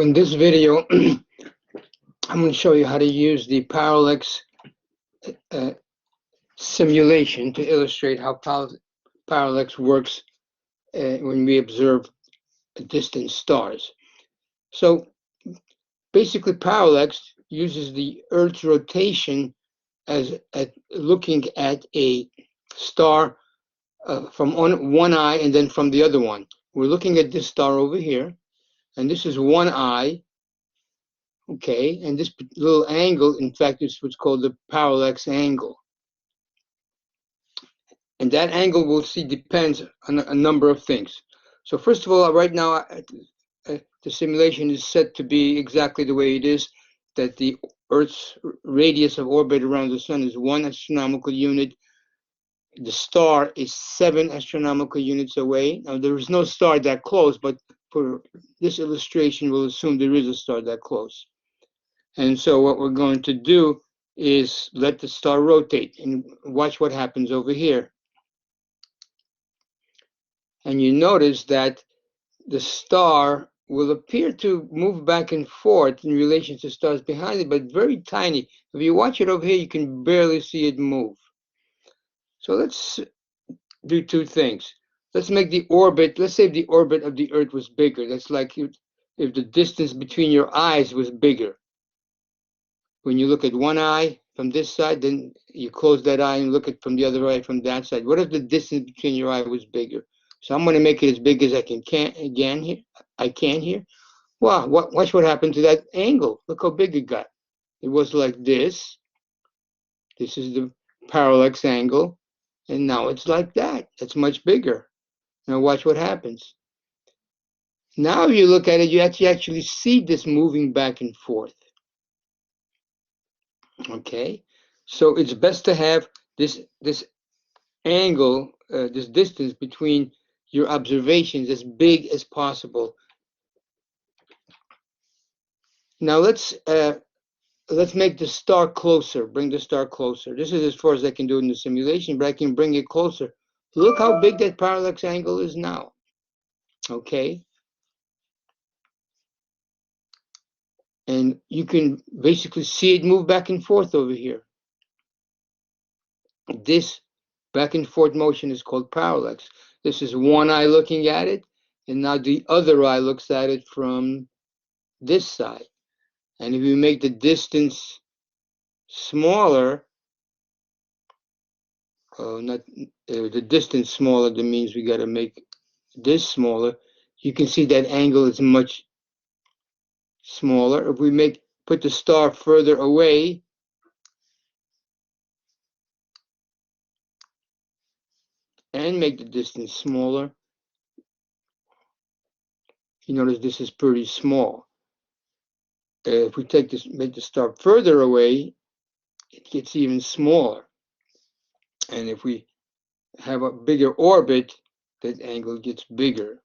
In this video, I'm going to show you how to use the Parallax simulation to illustrate how parallax works when we observe distant stars. So basically, parallax uses the Earth's rotation as looking at a star from one eye and then from the other one. We're looking at this star over here, and this is one eye. Okay, and this little angle, in fact, is what's called the parallax angle. And that angle we'll see depends on a number of things. So first of all, right now, the simulation is set to be exactly the way it is, that the Earth's radius of orbit around the sun is 1 astronomical unit. The star is 7 astronomical units away. Now, there is no star that close, but for this illustration, we'll assume there is a star that close. And so what we're going to do is let the star rotate and watch what happens over here. And you notice that the star will appear to move back and forth in relation to stars behind it, but very tiny. If you watch it over here, you can barely see it move. So let's do two things. Let's make the orbit, let's say if the orbit of the Earth was bigger. That's like if the distance between your eyes was bigger. When you look at one eye from this side, then you close that eye and look at from the other eye from that side. What if the distance between your eye was bigger? So I'm going to make it as big as I can here. Wow, watch what happened to that angle. Look how big it got. It was like this. This is the parallax angle. And now it's like that. It's much bigger. Now watch what happens. Now if you look at it, you actually see this moving back and forth. Okay, so it's best to have this angle, this distance between your observations as big as possible. Now let's make the star closer. Bring the star closer. This is as far as I can do in the simulation, but I can bring it closer. Look how big that parallax angle is now. Okay, and you can basically see it move back and forth over here. This back and forth motion is called parallax. This is one eye looking at it, and now the other eye looks at it from this side. And if you make the distance smaller, the distance smaller, that means we got to make this smaller. You can see that angle is much smaller. If we put the star further away, and make the distance smaller, you notice this is pretty small. If we make the star further away, it gets even smaller. And if we have a bigger orbit, that angle gets bigger.